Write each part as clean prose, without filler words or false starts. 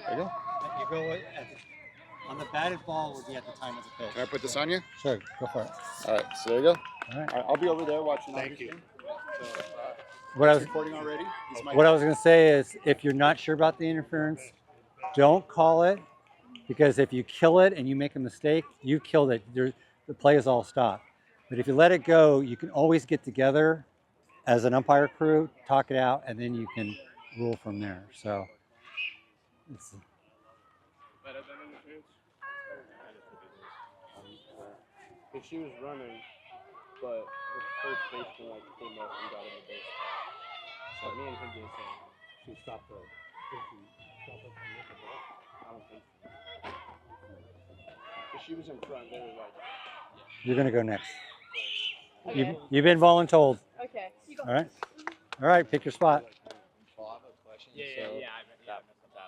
There you go. You go on the batted ball would be at the time of the pitch. Can I put this on you? Sure, go for it. All right, so there you go. All right. I'll be over there watching. Thank you. So, What I was recording already? what I was going to say is, if you're not sure about the interference, don't call it, because if you kill it and you make a mistake, you killed it. The play is all stopped. But if you let it go, you can always get together as an umpire crew, talk it out, and then you can rule from there. So, it's, If she was running, but the first baseman like came up and got in the base. So me and him did saying she stopped the from making the ball. I don't think so. If she was in front, they were like, you're going to go next. Okay. You've been voluntold. Okay. You go. All right. All right. Pick your spot. Well, I have a question. Yeah. That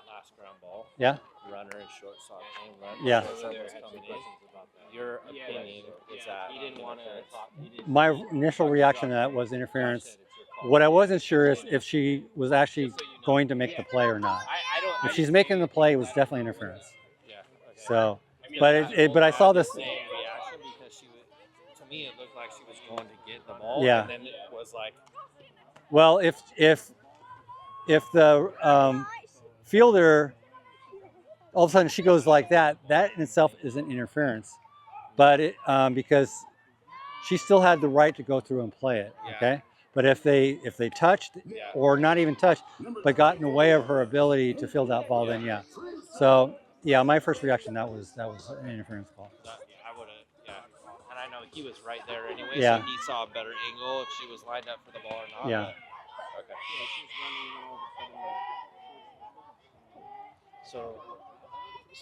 last ground ball, Yeah. runner and shortstop came run. Yeah. Shortstop was coming in. Your opinion is that He didn't want to talk. My initial reaction to that was interference. What I wasn't sure is if she was actually going to make the play or not. I don't. If she's making the play, it was definitely interference. Yeah. Okay. So, but I saw this. Same reaction because she was, to me, it looked like she was going to get the ball. Yeah. And then it was like, Well, if the fielder all of a sudden she goes like that, that in itself isn't interference, but it because she still had the right to go through and play it. Yeah. Okay. But if they touched or not even touched, but got in the way of her ability to field that ball, then yeah. So yeah, my first reaction that was an interference call. I would have, yeah. And I know he was right there anyway, Yeah. so he saw a better angle if she was lined up for the ball or not. Yeah. But, okay.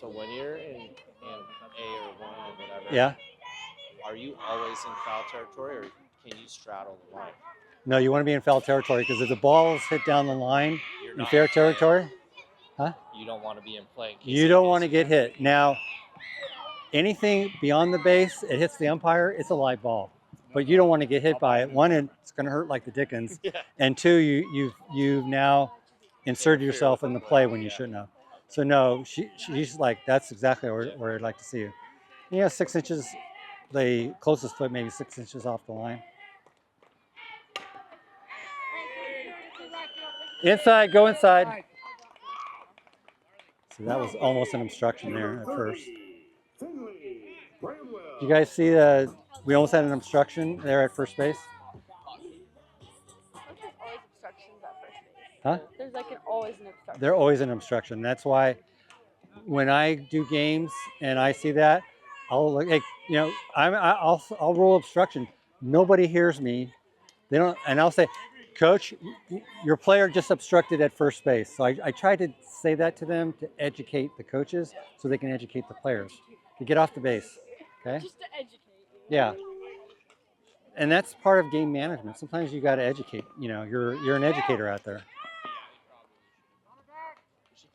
So when you're in A or 1 or whatever, Yeah. are you always in foul territory or can you straddle the line? No, you want to be in foul territory because if the balls hit down the line You're in not fair in play. territory, huh? You don't want to be in play. In case You it don't hits want to you. get hit. Now, anything beyond the base, it hits the umpire, it's a live ball. But you don't want to get hit by it. One, it's going to hurt like the dickens. Yeah. And two, you've now inserted yourself in the play when you shouldn't have. So no, she's like, that's exactly where I'd like to see you. You know, 6 inches, the closest foot maybe 6 inches off the line. Inside, go inside. So that was almost an obstruction there at first. You guys see we almost had an obstruction there at first base? There's always obstructions at first base. Huh? There's like always an obstruction. They're always an obstruction. That's why when I do games and I see that, I'll like, you know, I'll roll obstruction. Nobody hears me. They don't, and I'll say, Coach, your player just obstructed at first base. So I try to say that to them to educate the coaches so they can educate the players to get off the base. Okay? Just to educate. Yeah. And that's part of game management. Sometimes you got to educate. You know, you're an educator out there. She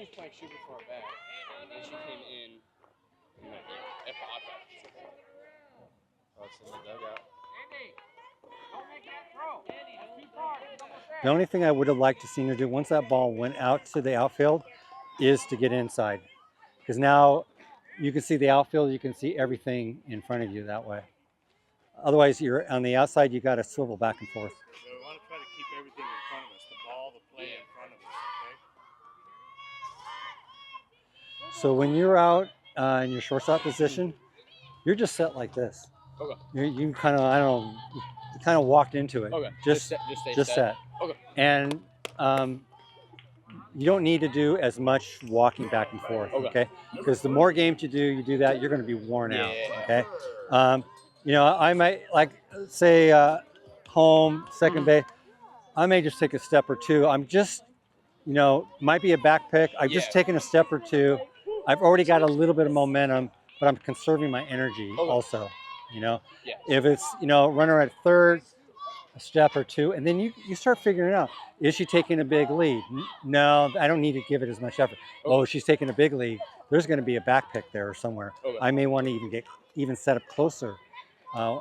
was playing super far back, and then she came in like at the odd back. Oh, it's in the dugout. The only thing I would have liked to see her do once that ball went out to the outfield is to get inside. Because now you can see the outfield, you can see everything in front of you that way. Otherwise, you're on the outside, you got to swivel back and forth. So we want to try to keep everything in front of us, the ball, the play in front of us, okay? So when you're out in your shortstop position, you're just set like this. Okay. You kind of, I don't know, you kind of walked into it. Okay. Just stay set. Okay. And you don't need to do as much walking back and forth, okay? Because the more games you do that, you're going to be worn out, okay? You know, I might, like, say, home, second base, I may just take a step or two. I'm just, you know, might be a back pick. I've just taken a step or two. I've already got a little bit of momentum, but I'm conserving my energy also, you know? Yeah. If it's, you know, runner at third, a step or two, and then you start figuring it out. Is she taking a big lead? No, I don't need to give it as much effort. Oh, she's taking a big lead. There's going to be a back pick there somewhere. I may want to even set up closer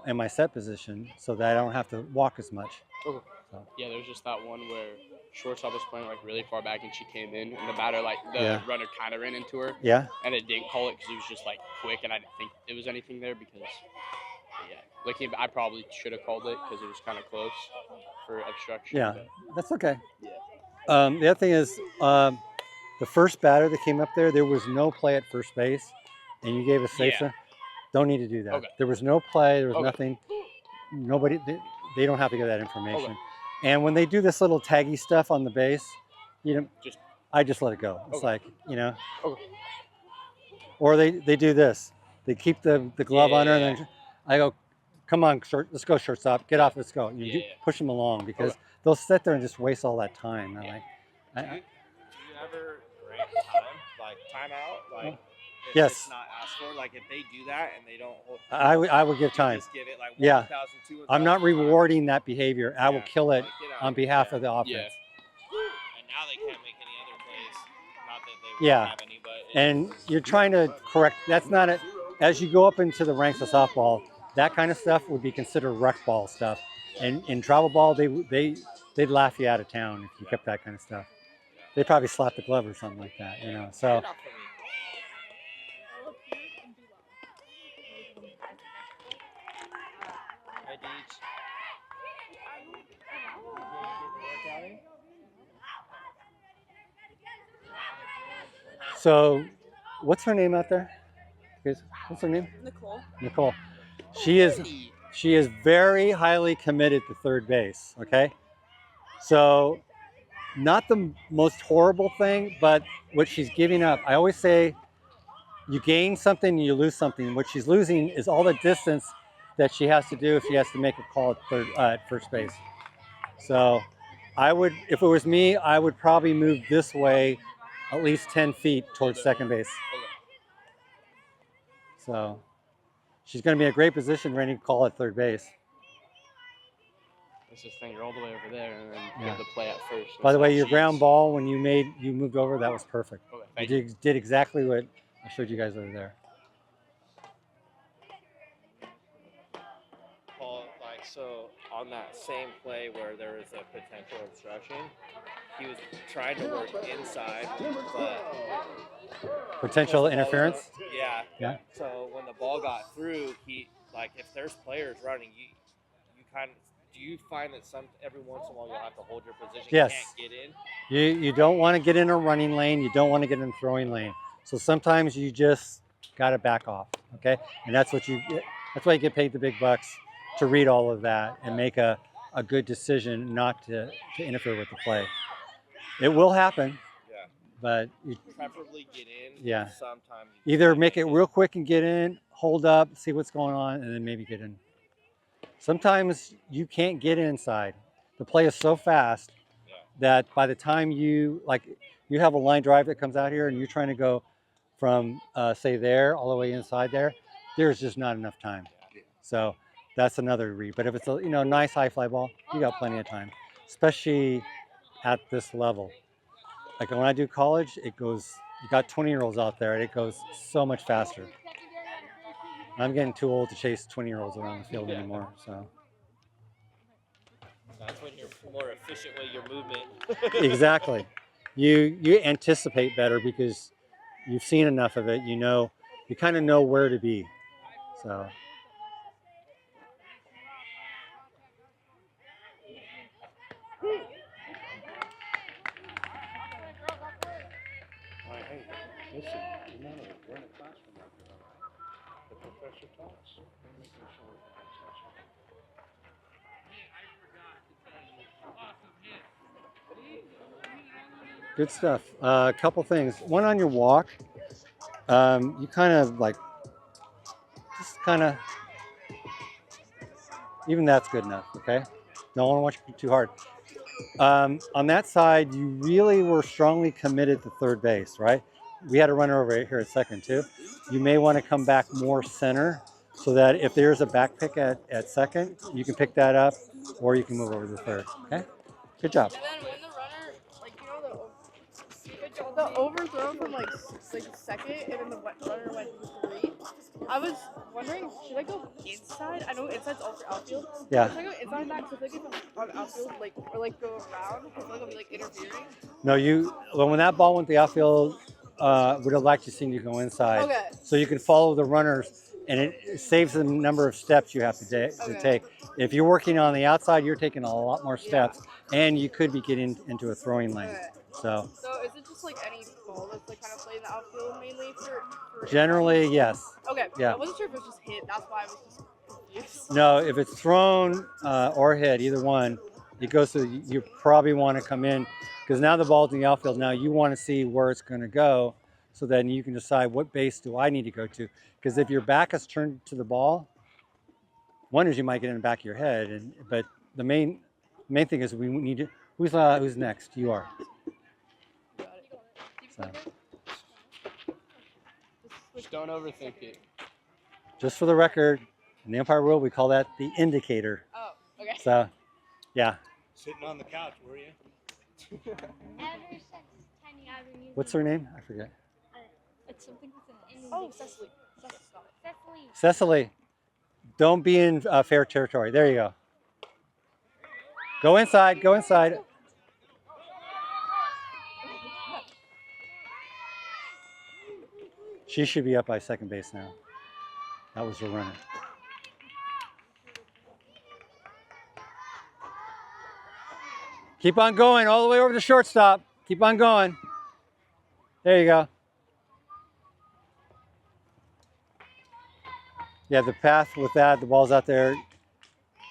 in my set position so that I don't have to walk as much. So. So Yeah, there's just that one where shortstop was playing like really far back and she came in and the batter the Yeah. runner kind of ran into her yeah, and it didn't call it because it was just like quick and I didn't think it was anything there because looking I probably should have called it because it was kind of close for obstruction. yeah, But that's okay. Yeah. The other thing is, the first batter that came up there was no play at first base, and you gave a safe Yeah. zone. Don't need to do that. Okay. There was no play. There was Okay. nothing. Nobody. They don't have to get that information. And when they do this little taggy stuff on the base, I just let it go. It's like, Okay. or they do this. They keep the glove on her, and Yeah. then I go, come on, let's go shortstop. Get off, let's go. You Yeah. push them along because they'll sit there and just waste all that time. And Do you ever grant timeout? Like, if Yes. it's not asked for, like if they do that and they don't hold, I would give time. just give it like 1,000, Yeah. 2,000 I'm not times. rewarding that behavior. I will Yeah. kill it Like, get out on of here. behalf Yeah. of the offense. Yeah. And now they can't make any other plays. Not that they won't Yeah. have any, but And you're trying to correct. That's not it. As you go up into the ranks of softball, that kind of stuff would be considered rec ball stuff. And in travel ball, they'd laugh you out of town if you kept that kind of stuff. They'd probably slap the glove or something like that, So Not for me. Hi, Deej. So, what's her name out there? What's her name? Nicole. Nicole. She is very highly committed to third base. Okay. So, not the most horrible thing, but what she's giving up. I always say, you gain something, you lose something. What she's losing is all the distance that she has to do if she has to make a call at first base. So, if it was me, I would probably move this way at least 10 feet towards second base. So she's going to be in a great position ready to call at third base. It's just thing you're all the way over there and then you have to play at first. By the way, your ground ball when you moved over, that was perfect. Okay, You did exactly what I showed you guys over there. Paul, so on that same play where there was a potential obstruction, he was trying to work inside, but Potential interference? Yeah. So when the ball got through, if there's players running, do you find that every once in a while you'll have to hold your position? Yes. You can't get in? You don't want to get in a running lane. You don't want to get in a throwing lane. So sometimes you just got to back off, okay? And that's why you get paid the big bucks, to read all of that and make a good decision not to interfere with the play. It will happen, but you Preferably get in. Yeah. Sometimes either make it real quick and get in, hold up, see what's going on, and then maybe get in. Sometimes you can't get inside. The play is so fast that by the time you have a line drive that comes out here and you're trying to go from say there all the way inside there's just not enough time. So that's another read. But if it's a nice high fly ball, you got plenty of time, especially at this level. Like when I do college, you got 20-year-olds out there and it goes so much faster. I'm getting too old to chase 20-year-olds around the field anymore. So that's when you're more efficient with your movement. exactly. You anticipate better because you've seen enough of it. You kind of know where to be. So Hey, listen, you know, we're in a classroom out there, all right? The professor talks. We're making sure we're good stuff. A couple things. One on your walk, you kind of even that's good enough. Okay, don't want to watch it too hard. On that side, you really were strongly committed to third base, right? We had a runner over here at second too. You may want to come back more center so that if there's a back pick at second, you can pick that up or you can move over to third. Okay, good job. And then when the runner, the overthrow from second, and then the runner went 3. I was wondering, should I go inside? I know inside's all for outfield. Yeah. Should I go inside and back? Because I feel like if I'm on outfield, like, or like go around, I feel like I'll be like interfering. No, when that ball went the outfield, would have liked to see you go inside. Okay. So you can follow the runners, and it saves the number of steps you have to Okay. take. If you're working on the outside, you're taking a lot more steps, and you could be getting into a throwing lane. Okay. So So is it just like any ball that's like kind of played in the outfield mainly for generally, yes. Okay. Yeah. I wasn't sure if it was just hit. That's why I was just confused. No, if it's thrown or hit, either one, it goes to, you probably want to come in, because now the ball's in the outfield. Now you want to see where it's going to go, so then you can decide what base do I need to go to. Because if your back is turned to the ball, one is you might get in the back of your head, but the main thing is we need to, who's next? You are. Got it. So, Just don't overthink it. just for the record, in the umpire world, we call that the indicator. Oh, okay. So, yeah. Sitting on the couch, were you? Ever since 10 years. What's her name? I forget. It's something with an Oh, Cecily. Cecily. Cecily. Cecily, don't be in fair territory. There you go. Go inside. Go inside. She should be up by second base now. That was her runner. Keep on going all the way over to shortstop. Keep on going. There you go. Yeah, the path with that, the ball's out there.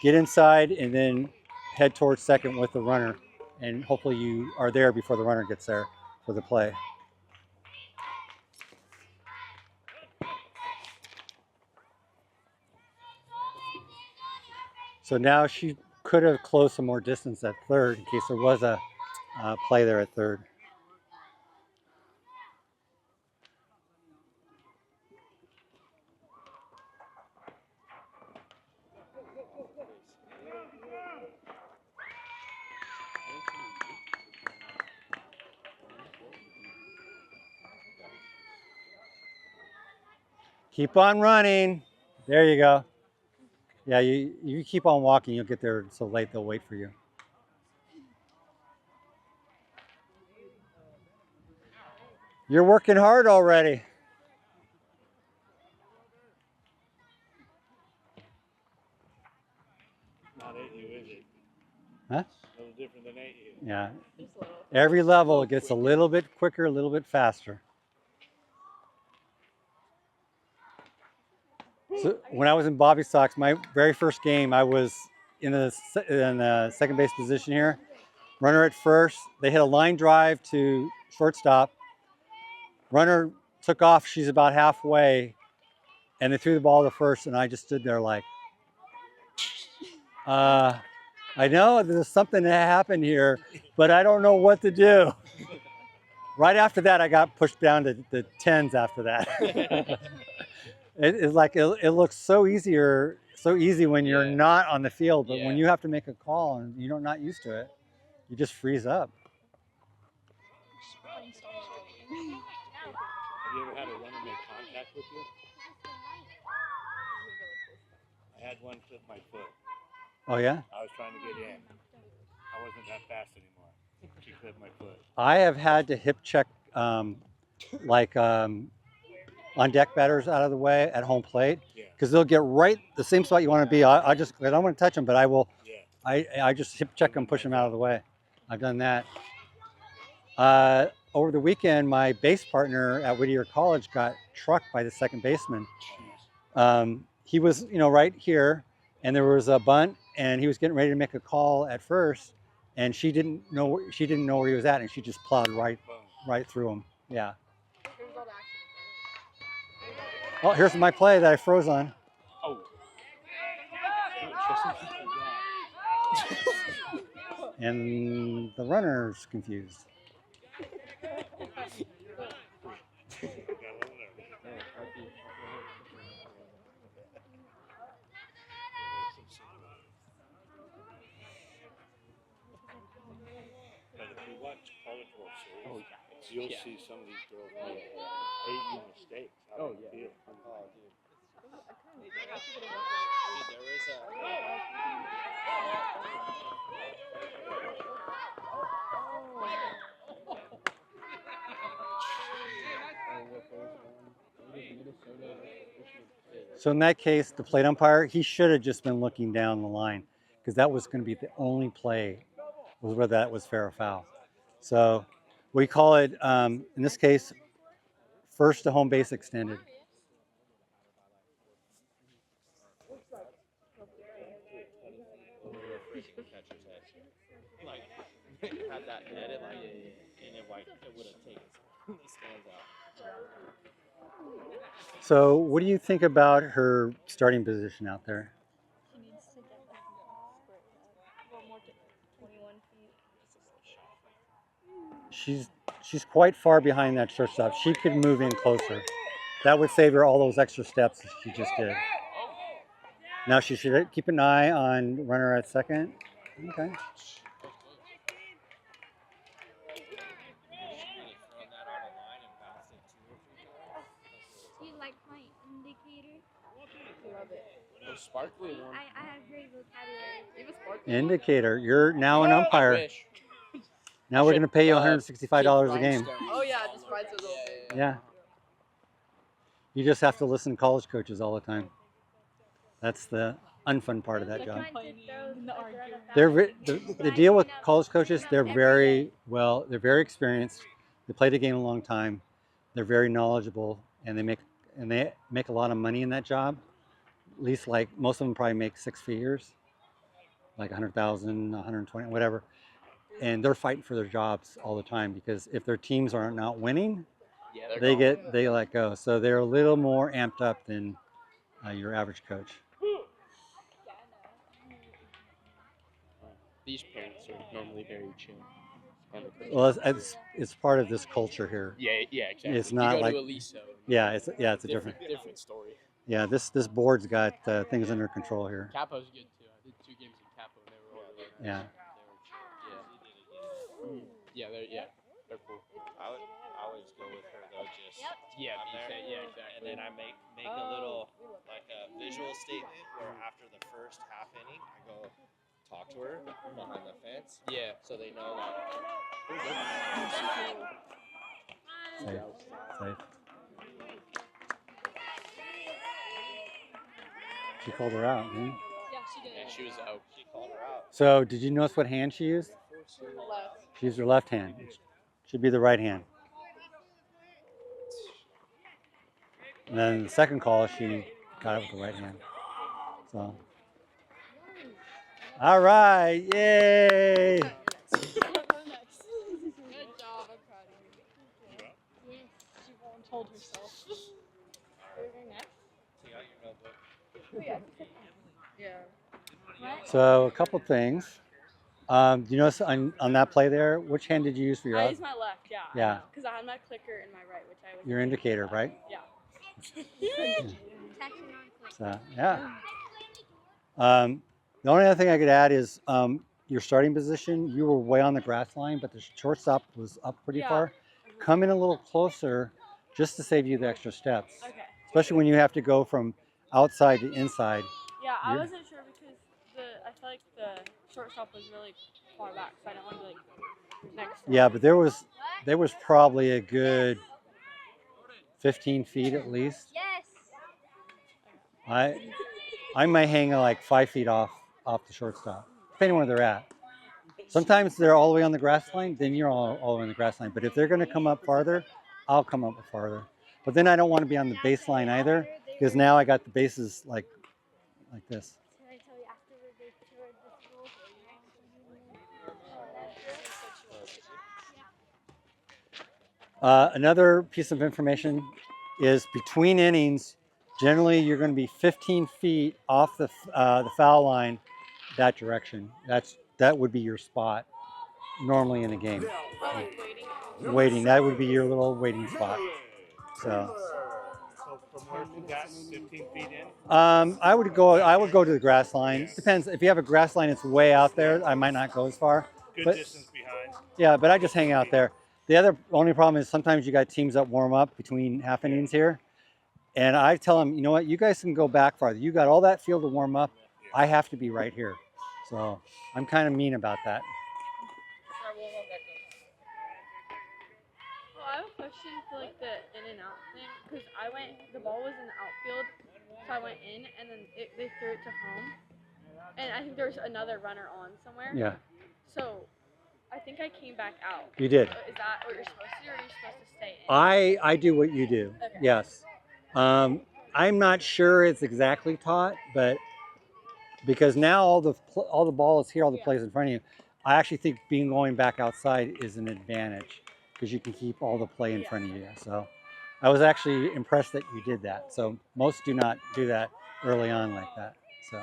Get inside and then head towards second with the runner. And hopefully you are there before the runner gets there for the play. So now she could have closed some more distance at third in case there was a play there at third. Keep on running. There you go. Yeah, you keep on walking, you'll get there so late they'll wait for you. You're working hard already. Not 8U, is it? Huh? A little different than 8U. Yeah. Every level it gets a little bit quicker, a little bit faster. So when I was in Bobby Sox, my very first game, I was in the second base position here. Runner at first. They hit a line drive to shortstop. Runner took off. She's about halfway. And they threw the ball to first, and I just stood there like, I know there's something that happened here, but I don't know what to do. Right after that, I got pushed down to the 10s after that. It's like it looks so easy when you're not on the field, but when you have to make a call and you're not used to it, you just freeze up. Have you ever had a runner make contact with you? I had one clip my foot. Oh yeah? I was trying to get in. I wasn't that fast anymore. She clipped my foot. I have had to hip check on deck batters out of the way at home plate, because they'll get right the same spot you want to be. I don't want to touch them, but I will. I just hip check them, push them out of the way. I've done that. Over the weekend, my base partner at Whittier College got trucked by the second baseman. He was, right here, and there was a bunt, and he was getting ready to make a call at first, and she didn't know where he was at, and she just plowed right through him. Yeah. Oh, here's my play that I froze on. Oh. And the runner's confused. But if you watch College World Series, you'll see some of these girls make 8U mistakes out on the field. there was a. So in that case, the plate umpire, he should have just been looking down the line because that was going to be the only play was whether that was fair or foul. So we call it, in this case, first to home base extended. Like, had that netted, like, and it would have taken the stands out. So what do you think about her starting position out there? She needs to get that more to 21 feet. She's quite far behind that shortstop. She could move in closer. That would save her all those extra steps that she just did. Now she should keep an eye on runner at second. Okay. Do you like my indicator? Love it. The sparkly one. I have great vocabulary. You have a sparkly Indicator. You're now an umpire. Wish. Now we're going to pay you $165 a game. Oh yeah, just rides a little bit. Yeah. You just have to listen to college coaches all the time. That's the unfun part of that job. The deal with college coaches, they're very experienced. They play the game a long time. They're very knowledgeable, and they make a lot of money in that job. At least, like, most of them probably make six figures, like 100,000, 120, whatever. And they're fighting for their jobs all the time because if their teams are not winning, they let go. So they're a little more amped up than your average coach. These parents are normally very chill. Well, it's part of this culture here. Yeah, exactly. It's not you go like to Aliso. it's a different story. Yeah, this board's got things under control here. Capo's good too. I did 2 games in Capo. They were all really Yeah. They're cool. I always go with her though, just Yeah, on there. exactly. And then I make a little like a visual statement where after the first half inning, I go talk to her behind the fence. Yeah. So they know like. Safe. She called her out, man. Yeah, she did. And she was out. She called her out. So did you notice what hand she used? Left. She used her left hand. It should be the right hand. And then the second call, she got it with the right hand. So, all right, yay! Good job. I'm proud of you. Yes. She told herself. Next. Take out your notebook. Yeah. What? So a couple things. Do you notice on that play there, which hand did you use for your I used my left, yeah. Yeah. Because I had my clicker in my right, which I was. your indicator, right? Yeah. So yeah. The only other thing I could add is your starting position. You were way on the grass line, but the shortstop was up pretty Yeah. far. Come in a little closer, just to save you the extra steps. Okay. Especially when you have to go from outside to inside. Yeah, I You're- wasn't sure because I feel like the shortstop was really far back, so I didn't want to be like next to Yeah, him. but there was probably a good 15 feet at least. Yes. I might hang like 5 feet off the shortstop, depending where they're at. Sometimes they're all the way on the grass line, then you're all the way on the grass line. But if they're going to come up farther, I'll come up farther. But then I don't want to be on the baseline either, because now I got the bases like this. Can I tell you afterward they toured the school? Another piece of information is between innings, generally you're going to be 15 feet off the foul line, that direction. That would be your spot normally in a game. Oh, like waiting. Waiting, that would be your little waiting spot. So So from where she got 15 feet in? I would go to the grass line. Depends. If you have a grass line that's way out there, I might not go as far. Good But- distance behind. Yeah, but I just hang out there. The only problem is sometimes you got teams that warm up between half innings here, And I tell them, you know what, you guys can go back farther. You got all that field to warm up. I have to be right here. So I'm kind of mean about that. Well, I have a question for like the in and out thing because the ball was in the outfield, so I went in and then they threw it to home, and I think there's another runner on somewhere. Yeah, So I think I came back out. you did. Is that what you're supposed to do, or are you supposed to stay in? I do what you do. Okay. Yes. I'm not sure it's exactly taught, but because now all the ball is here, all the plays in front of you. I actually think going back outside is an advantage because you can keep all the play in front of you. So I was actually impressed that you did that. So most do not do that early on like that. So.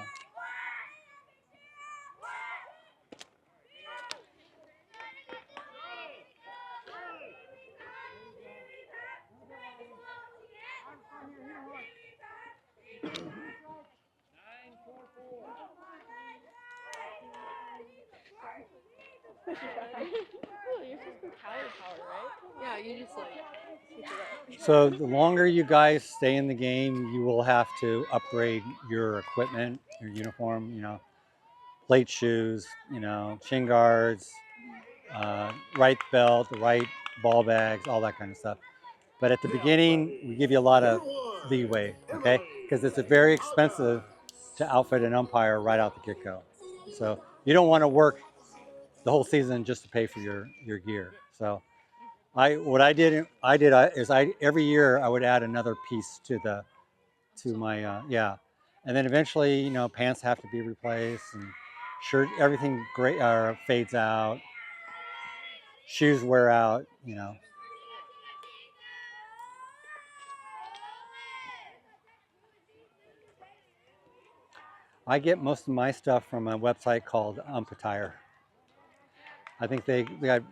Oh, you're supposed to be calorie power, right? Yeah, you just like switch it up. So the longer you guys stay in the game, you will have to upgrade your equipment, your uniform, plate shoes, shin guards, right belt, the right ball bags, all that kind of stuff. But at the beginning, we give you a lot of leeway, okay? Because it's very expensive to outfit an umpire right out the get-go. So you don't want to work the whole season just to pay for your gear. So every year I would add another piece to my and then eventually pants have to be replaced and shirt, everything fades out, shoes wear out. I get most of my stuff from a website called Umpire. I think they got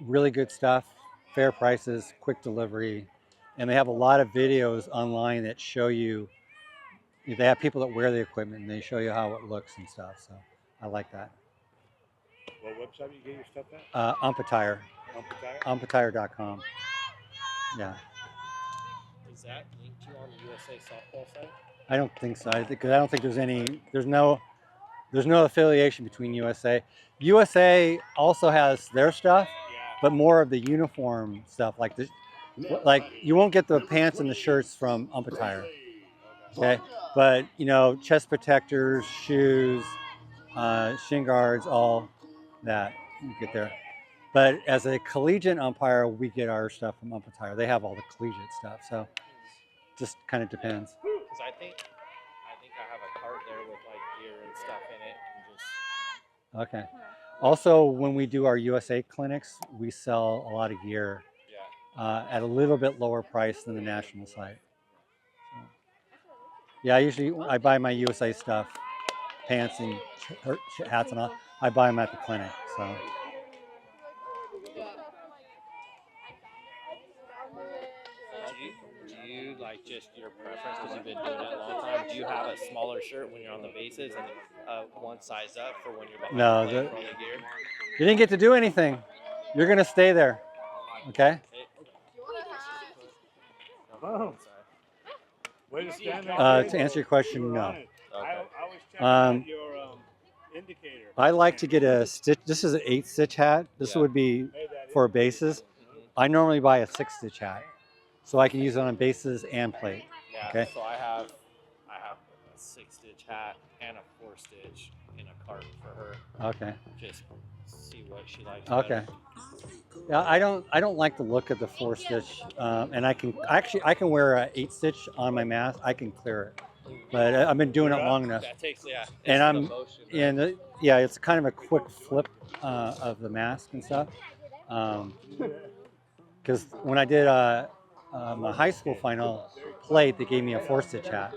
really good stuff, fair prices, quick delivery, and they have a lot of videos online that show you. They have people that wear the equipment and they show you how it looks and stuff. So I like that. What website you get your stuff at? Umpire. Umpire? Umpire.com. Yeah. Is that linked to on the USA softball site? I don't think so. Because I don't think there's no affiliation between USA. USA also has their stuff, but more of the uniform stuff, like you won't get the pants and the shirts from Umpire. Okay, but chest protectors, shoes, shin guards, all that you get there. But as a collegiate umpire, we get our stuff from Umpire. They have all the collegiate stuff, so just kind of depends. Because I think I have a cart there with like gear and stuff in it, and just. Okay. Also, when we do our USA clinics, we sell a lot of gear at a little bit lower price than the national site. So, yeah, I buy my USA stuff, pants and hats and all. I buy them at the clinic. So. Do you like just your preference because you've been doing it a long time? Do you have a smaller shirt when you're on the bases and one size up for when you're behind the plate for all the gear? You didn't get to do anything. You're gonna stay there. Okay. Oh. Way to stand there. To answer your question, no. I was checking your indicator. I like to get a stitch. This is an 8-stitch hat. This would be for bases. I normally buy a 6-stitch hat, so I can use it on bases and plate. Yeah. Okay. So I have a 6-stitch hat and a 4-stitch in a cart for her. Okay. Just see what she likes. Okay. Better. Yeah, I don't like the look of the 4-stitch, and I can wear a 8-stitch on my mask. I can clear it, but I've been doing it long enough. That takes and I'm motion, right? it's kind of a quick flip of the mask and stuff. Because when I did my high school final plate, they gave me a 4-stitch hat.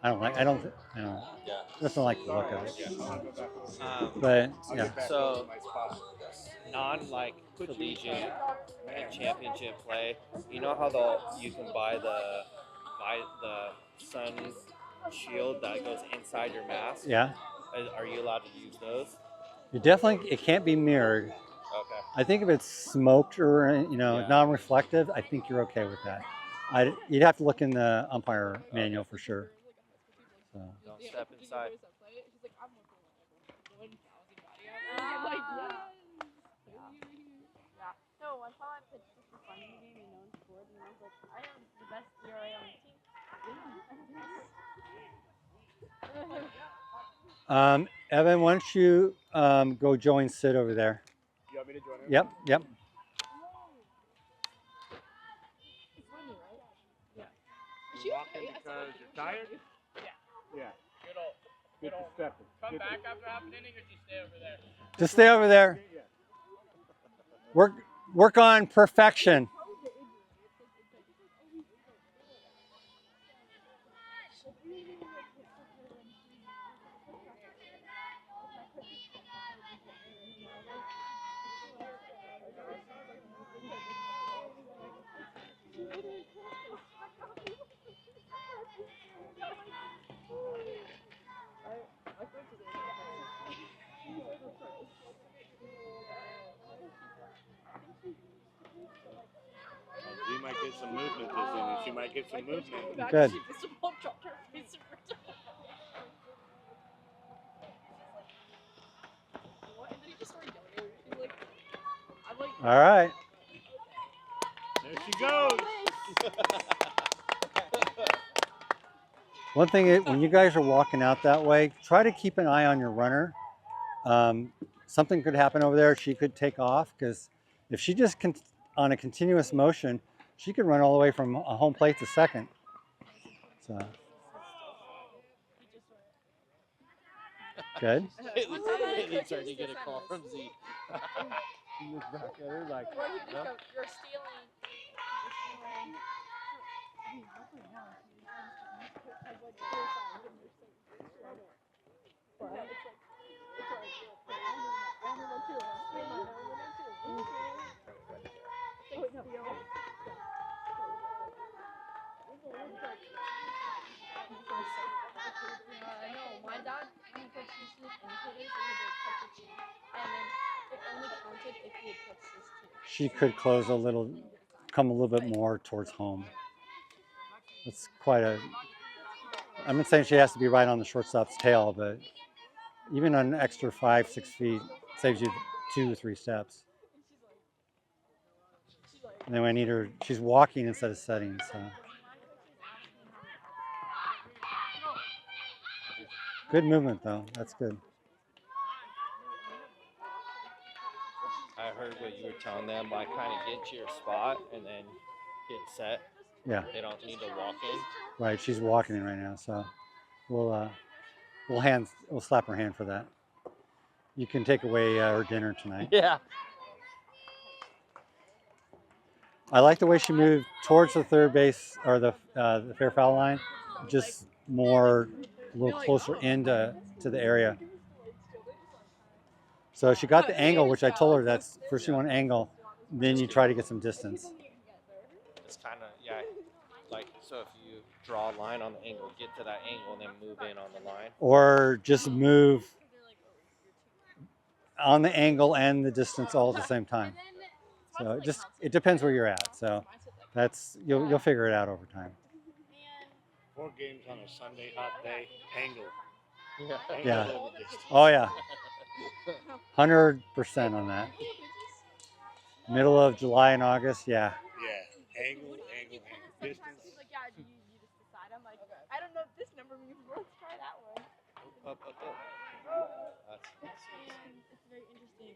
I don't like the look of it. But yeah. So non collegiate and championship play, you know how you can buy the sun shield that goes inside your mask? Yeah. Are you allowed to use those? It can't be mirrored. Okay. I think if it's smoked or non-reflective, I think you're okay with that. You'd have to look in the umpire manual for sure. So. Don't step inside. No, one time I pitched just for fun in the game and no one scored, and I was like, I have the best ERA on the team. Evan, why don't you go join Sid over there? You want me to join her? Yep, yep. You walking because you're tired? Yeah. Good to step it. Come back after half an inning, or just stay over there? Just stay over there. Work on perfection. She might get some movement this inning. She might get some movement. Good. All right. There she goes. One thing, when you guys are walking out that way, try to keep an eye on your runner. Something could happen over there. She could take off, because if she just on a continuous motion, she could run all the way from a home plate to second. So good. He's starting to get a call from Z. She looks back at her like, Or you just go, you're stealing. I know. My dad, when he pitched his input is he would touch a cheek, and then it only counted if he had touched his cheek. she could close a little, come a little bit more towards home. It's quite a, I'm not saying she has to be right on the shortstop's tail, but even an extra 5-6 feet saves you 2 or 3 steps. And then I need her, she's walking instead of setting, so. Good movement though, that's good. I heard what you were telling them. Like, kind of get to your spot and then get set. Yeah. They don't need to walk in. Right, she's walking in right now, so we'll slap her hand for that. You can take away her dinner tonight. Yeah. I like the way she moved towards the third base or the fair foul line, just more a little closer into the area. So she got the angle, which I told her that's first you want angle, then you try to get some distance. It's kind of, yeah, like, so if you draw a line on the angle, get to that angle, and then move in on the line. Or just move on the angle and the distance all at the same time. So it depends where you're at. So that's you'll figure it out over time. 4 games on a Sunday hot day. Angle. Yeah. Angle over distance. Oh yeah. 100% on that. Middle of July and August, yeah. Yeah. Angle. Distance. He's like, yeah, you just decide. I'm like, I don't know if this number means, let's try that one. Up. That's And it's very interesting.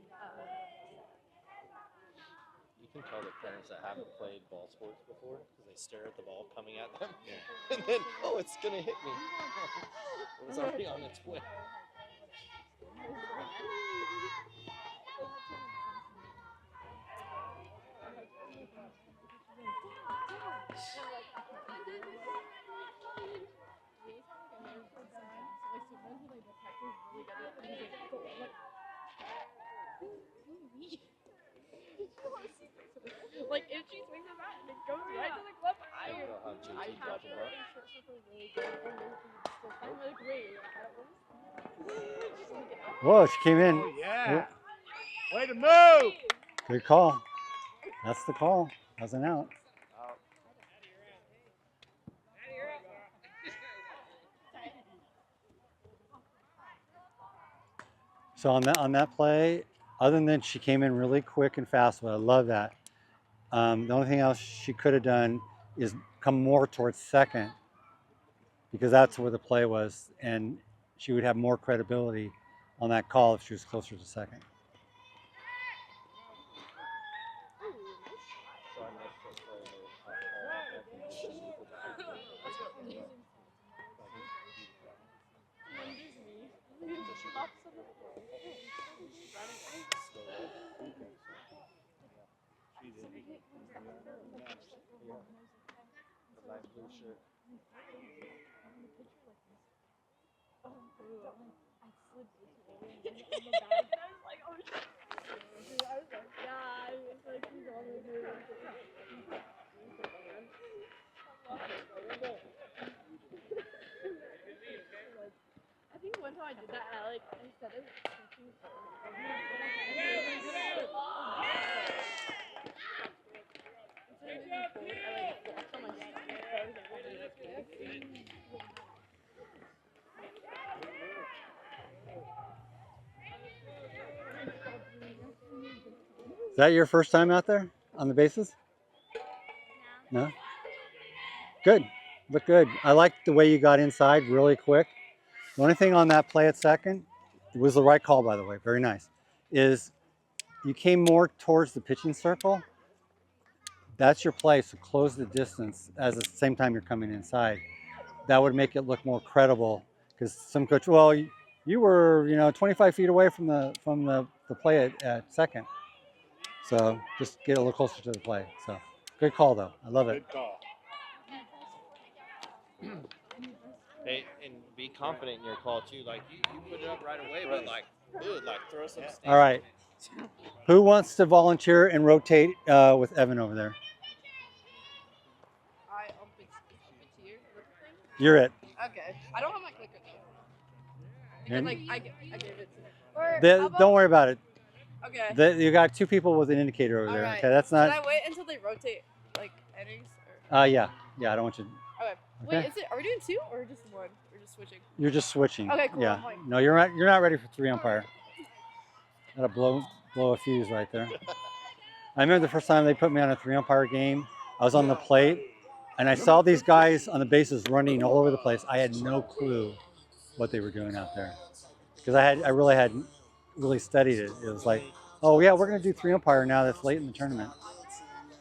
You can tell the parents that haven't played ball sports before because they stare at the ball coming at them. Yeah. And then, oh, it's going to hit me. It was already on its way. Like if she swings a bat and it goes right to the glove, I don't know how JT dropped the ball. I'm like, wait, Whoa, she came in. Oh, yeah. Way to move. Good call. That's the call. That was an out. So on that play, other than she came in really quick and fast, but I love that. The only thing else she could have done is come more towards second, because that's where the play was, and she would have more credibility on that call if she was closer to second. I think one time I did that and I like instead of switching Is that your first time out there on the bases? No? Good. Look good. I like the way you got inside really quick. The only thing on that play at second, it was the right call, by the way, very nice, is you came more towards the pitching circle. That's your play, so close the distance at the same time you're coming inside. That would make it look more credible, because some coach, well, you were 25 feet away from the play at second. So just get a little closer to the play. So good call though. I love it. Good call. Hey, and be confident in your call too. Like you put it up right away, but like, dude, like throw some stamp. All right. Who wants to volunteer and rotate with Evan over there? I ump it here. You're it. Okay. I don't have my clicker though. And- Because like I gave it to Or Don't worry about it. Okay. You got two people with an indicator over there. Alright. Okay, that's not. Should I wait until they rotate like innings? Yeah. I don't want you. Okay. Okay. Wait, are we doing two or just one? We're just switching. You're just switching. Okay, cool, Yeah. I'm fine. No, you're not. You're not ready for three umpire. Gotta blow a fuse right there. I remember the first time they put me on a three umpire game. I was on the plate, and I saw these guys on the bases running all over the place. I had no clue what they were doing out there, because I really hadn't really studied it. It was like, oh yeah, we're gonna do three umpire now. That's late in the tournament.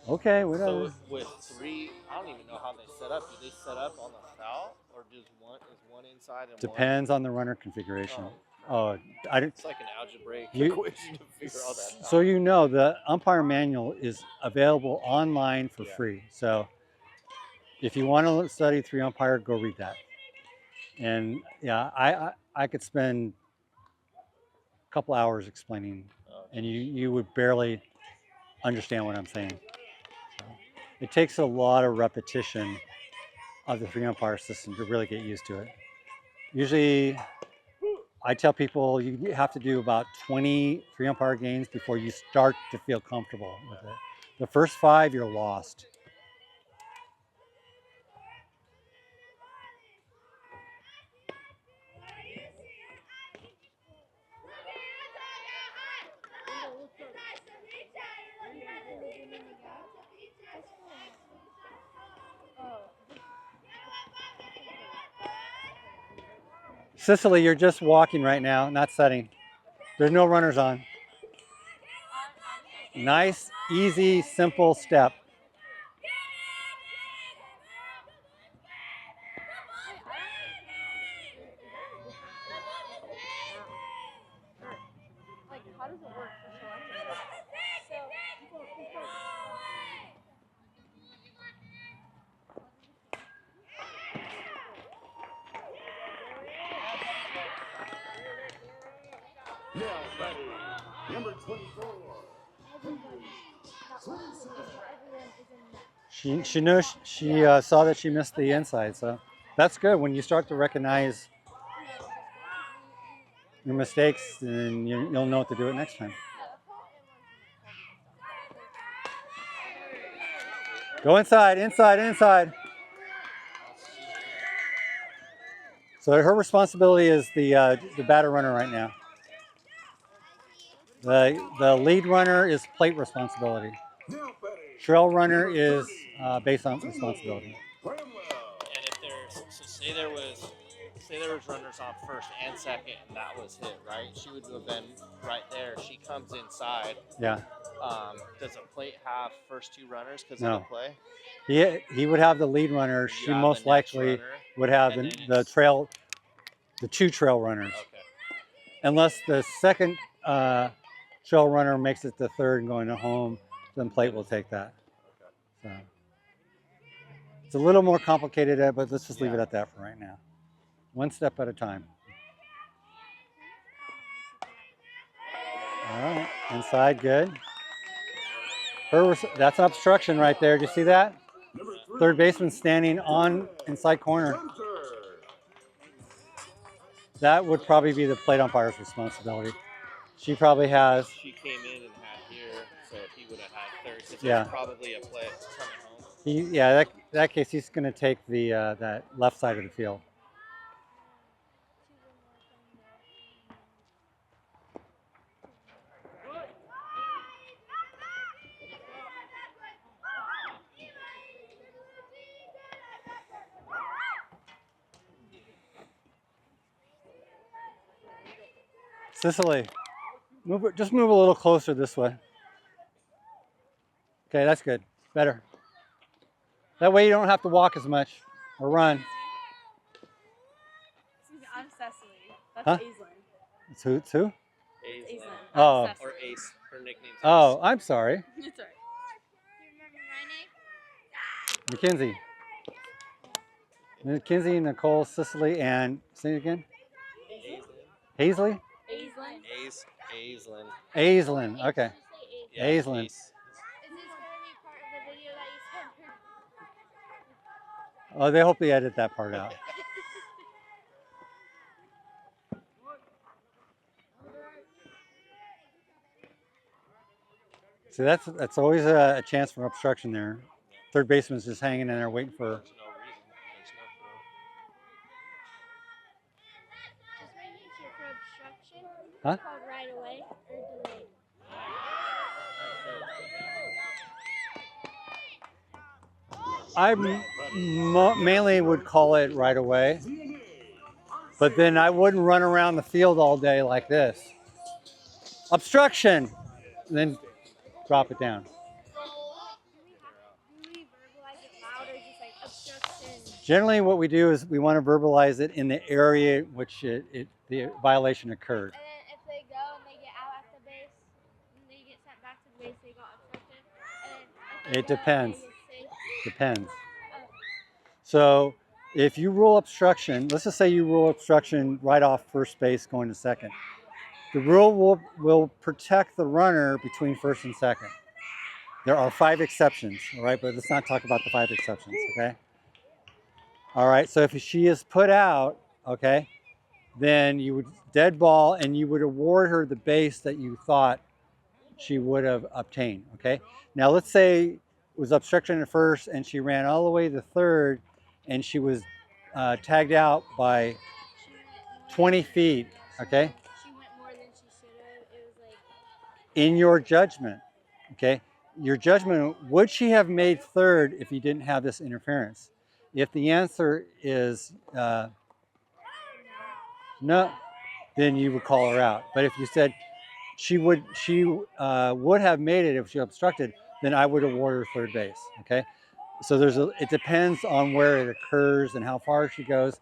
Okay, whatever. So with three, I don't even know how they set up. Do they set up on the foul, or just one inside and Depends on the runner configuration. Oh, I didn't. It's like an algebraic You- equation to figure all that out. So you know the umpire manual is available online for free. So if you want to study three umpire, go read that. And yeah, I could spend a couple hours explaining, and you would barely understand what I'm saying. So it takes a lot of repetition of the three umpire system to really get used to it. Usually, I tell people you have to do about 20 three umpire games before you start to feel comfortable with it. The first 5, you're lost. Cicely, you're just walking right now, not setting. There's no runners on. Nice, easy, simple step. Like, how does it work for selecting? Number 24. She knows she saw that she missed the inside, so that's good. When you start to recognize your mistakes, then you'll know what to do it next time. Go inside, inside, inside. So her responsibility is the batter runner right now. The lead runner is plate responsibility. Trail runner is base on responsibility. And if there's, so say there was runners on first and second, and that was hit, right? She would have been right there. She comes inside. Yeah. Does a plate have first two runners because No. of the play? He would have the lead runner. You She have most the next likely runner, would have and the then it's- two trail runners. Okay. Unless the second trail runner makes it to third and going to home, then plate will take that. So it's a little more complicated, but let's just leave it at that for right now. One step at a time. All right, inside, good. That's an obstruction right there. Do you see that? Third baseman standing on inside corner. That would probably be the plate umpire's responsibility. She probably has. She came in and had here, so he would have had third. Because Yeah. there's probably a play coming home. That case, he's going to take the that left side of the field. Cicely, just move a little closer this way. Okay, that's good. Better. That way you don't have to walk as much or run. Excuse me, I'm Cecily. That's Huh? Aislinn. It's who? Aislinn. Aislinn. Oh. I'm Cecily. Or Ace. Her nickname's Ace. Oh, I'm sorry. It's alright. Do you remember my name? Mackenzie. Mackenzie, Nicole, Cicely, and say it again. Hazley? Aislinn. Ace. Aislinn. Aislinn. Okay. Yeah, Aislinn. Ace. Is this going to be part of the video that you sent her? Oh, they hope they edit that part out. See, that's always a chance for obstruction there. Third baseman's just hanging in there waiting for. There's no reason. There's no Just making sure for obstruction. Huh? It's called right away or delayed. I mainly would call it right away, but then I wouldn't run around the field all day like this. Obstruction, and then drop it down. Do we verbalize it loud or just like obstruction? Generally, what we do is we want to verbalize it in the area in which the violation occurred. And then if they go and they get out at the base, and they get sent back to the base, they got obstructed. And then if they It go, depends. they get safe. Depends. So if you rule obstruction, let's just say you rule obstruction right off first base going to second. The rule will protect the runner between first and second. There are 5 exceptions, all right? But let's not talk about the 5 exceptions, okay? All right, so if she is put out, okay, then you would dead ball and you would award her the base that you thought she would have obtained, okay? Now let's say it was obstruction at first and she ran all the way to third and she was tagged out by 20 feet, okay? She went more than she should have. It was like, In your judgment, okay? Your judgment, would she have made third if you didn't have this interference? If the answer is no, then you would call her out. But if you said she would have made it if she obstructed, then I would award her third base, okay? So it depends on where it occurs and how far she goes.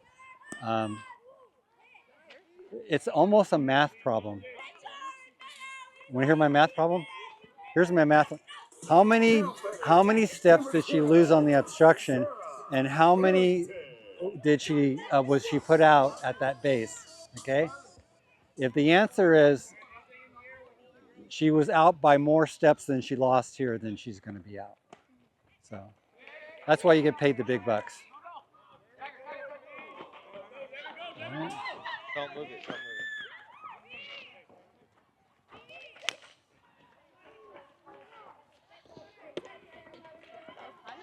It's almost a math problem. Want to hear my math problem? Here's my math. How many steps did she lose on the obstruction, and how many was she put out at that base? Okay. If the answer is she was out by more steps than she lost here, then she's going to be out. So that's why you get paid the big bucks. All right. Don't move it. Don't move it.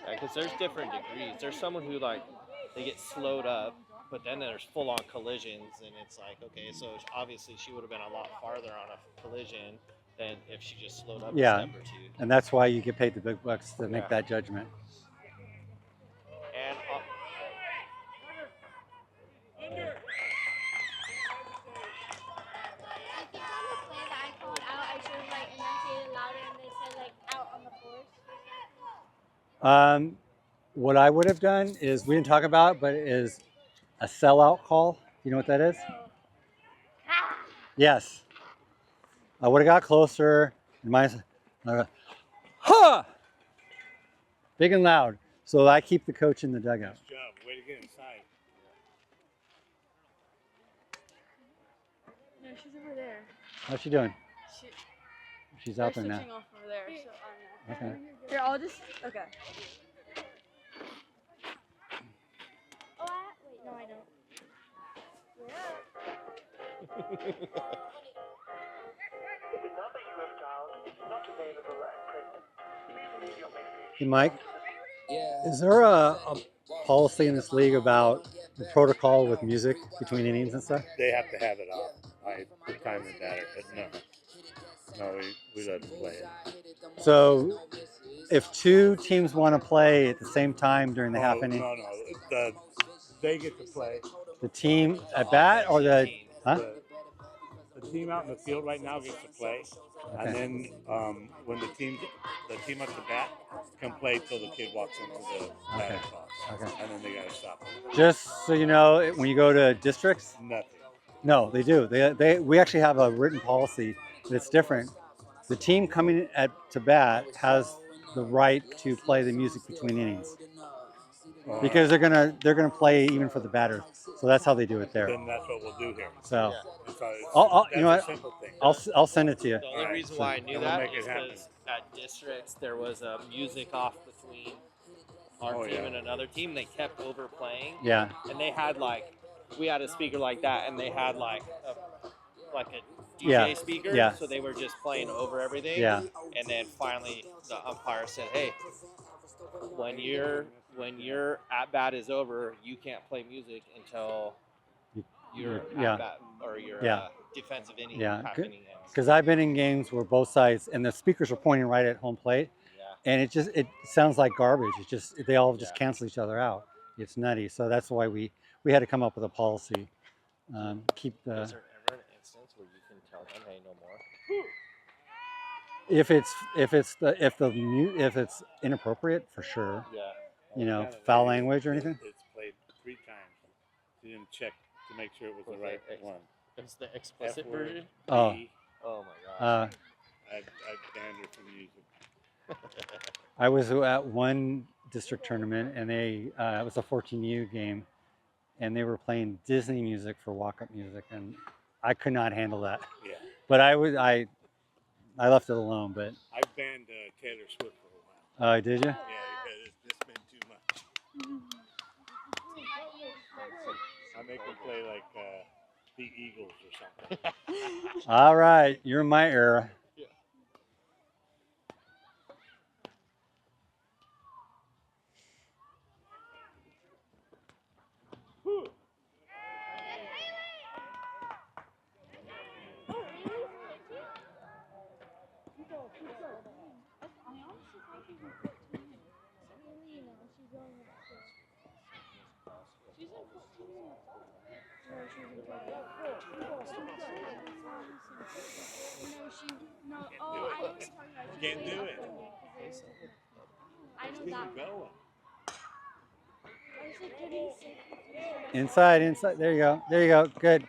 Yeah, because there's different degrees. There's someone who they get slowed up, but then there's full-on collisions, and it's like, okay, so obviously she would have been a lot farther on a collision, than if she just slowed up Yeah. a step or two. And that's why you get paid the big bucks to make Yeah. that judgment. And Like the kind of play that I called out, I should have like enunciated louder and they said like out on the force. What I would have done is, we didn't talk about it, but it is a sellout call. You know what that is? Yes. I would have got closer. Ha! Big and loud. So I keep the coach in the dugout. Nice job. Way to get inside. No, she's over there. How's she doing? She, She's they're out there now. switching off over there. So I don't know. Okay. Here, I'll just. Okay. Oh, wait, no, I don't. Hey, Mike, is there a policy in this league about the protocol with music between innings and stuff? They have to have it off. The time is better, but no, we let them play it. So if two teams want to play at the same time during the half inning, No. They get to play. the team at bat or the, huh? The team out in the field right now gets to play, Okay. and then when the team at the bat can play till the kid walks into the batting box, Okay. and then they gotta stop it. Just so you know, when you go to districts, Nothing. no, they do. We actually have a written policy that's different. The team coming to bat has the right to play the music between innings because they're gonna play even for the batter. So that's how they do it there. Then that's what we'll do here. So That's you know a what? simple thing. I'll send it to you. the only Alright, reason why I knew and we'll that make is it happen. because at districts there was a music off between our Oh, team yeah. and another team. They kept overplaying, Yeah. and they had we had a speaker like that, and they had a DJ Yeah. speaker, Yeah. so they were just playing over everything. Yeah. And then finally the umpire said, "Hey, when your at bat is over, you can't play music until your Yeah. at bat or your Yeah. defensive inning Yeah. half inning ends." Because I've been in games where both sides and the speakers are pointing right at home plate, Yeah. and it sounds like garbage. They all just Yeah. cancel each other out. It's nutty. So that's why we had to come up with a policy. Keep Is the there ever an instance where you can tell them, "Hey, no more"? if it's inappropriate, for sure. Yeah. You know, foul language or anything. It's played 3 times. She didn't check to make sure it was the right one. It's the explicit F-word, version. Oh. B. Oh my gosh. I banned her from using. I was at one district tournament, and it was a 14U game, and they were playing Disney music for walk-up music, and I could not handle that. Yeah. But I left it alone. But I banned Taylor Swift for a while. did you? Yeah, because it's just been too much. I make them play like the Eagles or something. All right, you're in my era. Can't do it. I know Keep that. going. I was like getting sick. Inside. There you go. Good.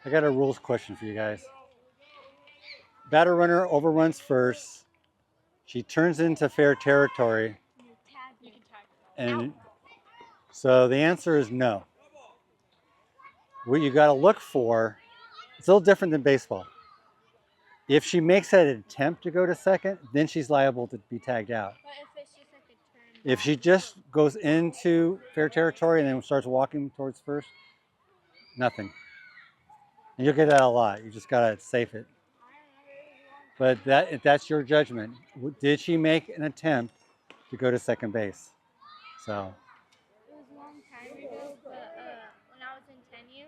I got a rules question for you guys. Batter runner overruns first. She turns into fair territory. You can tag. And so the answer is no. What you got to look for, it's a little different than baseball. If she makes an attempt to go to second, then she's liable to be tagged out. But if it's just like a turn. If she just goes into fair territory and then starts walking towards first, nothing. And you'll get that a lot. You just got to safe it. But that's your judgment. Did she make an attempt to go to second base. So, It was a long time ago, but when I was in 10U,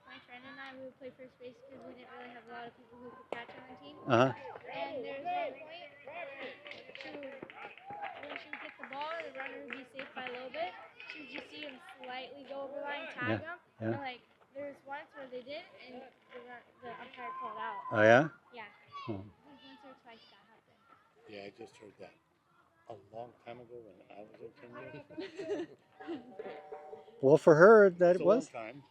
my friend and I we would play first base because we didn't really have a lot of people who could catch on the team. And there was one point where when she would hit the ball, the runner would be safe by a little bit. She would just see him slightly go over the line, tag him, and like there was once where they did, and the umpire called out. oh yeah. Yeah. Oh. I think once or twice that happened. Yeah, I just heard that a long time ago when I was in 10 years. Well, for her, that It's a was. long time.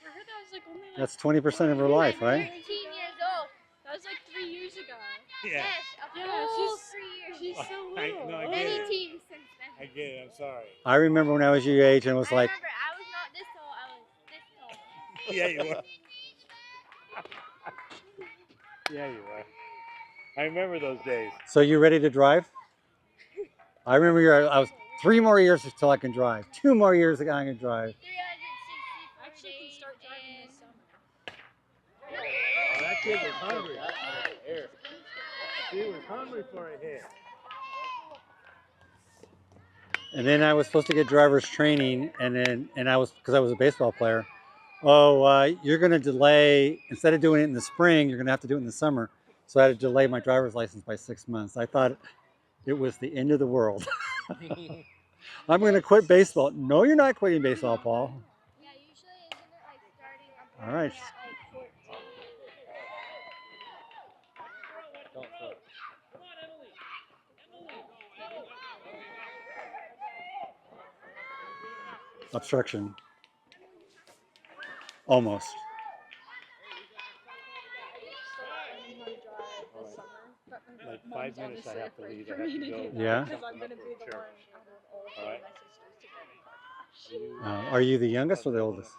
For her, that was like only like. That's 20% of her life, right? 13 years old. That was like 3 years ago. Yeah. Yes, a Yeah, full she's- 3 years. She's so I- little. no, I get Many it. teams since then. I get it. I'm sorry. I remember when I was your age and it was I like, remember I was not this tall. I was this tall. Yeah, you were. Yeah, you were. I remember those days. so you ready to drive? I remember I was 3 more years until I can drive. 2 more years until I can drive. 364 Actually, can days start driving in- this summer. Oh, that kid was hungry. He was hungry for a hit. And then I was supposed to get driver's training, and I was, because I was a baseball player. Oh, you're going to delay, instead of doing it in the spring, you're going to have to do it in the summer. So I had to delay my driver's license by 6 months. I thought it was the end of the world. I'm going to quit baseball. No, you're not quitting baseball, Paul. Yeah, usually isn't it like starting All right. umpiring at like 14? Don't throw. Obstruction. Almost. Like 5 minutes I have to leave. I have to go. Yeah. Because I'm going to be the one out of all of Alright. my sisters to get in the crash. Are you the youngest or the oldest?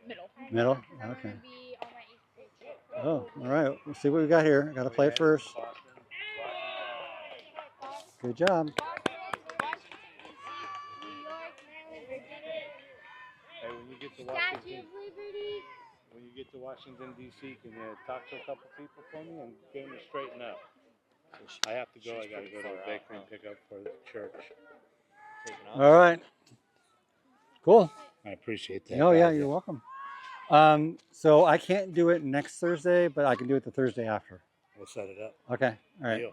Middle. Middle? I'm Okay. gonna be on my 8th grade trip. Oh, all right. We'll see what we got here. Got to play it first. Good job. Washington, D.C., New York, Maryland, Virginia, Hey, when you get to Statue Washington, of Liberty. when you get to Washington D.C., can you talk to a couple people for me and get them to straighten up? I have to go. I got to go to the bakery and pick up for the church. All right. Cool. I appreciate that. Oh, yeah, you're welcome. So I can't do it next Thursday, but I can do it the Thursday after. We'll set it up. Okay. All right. Deal.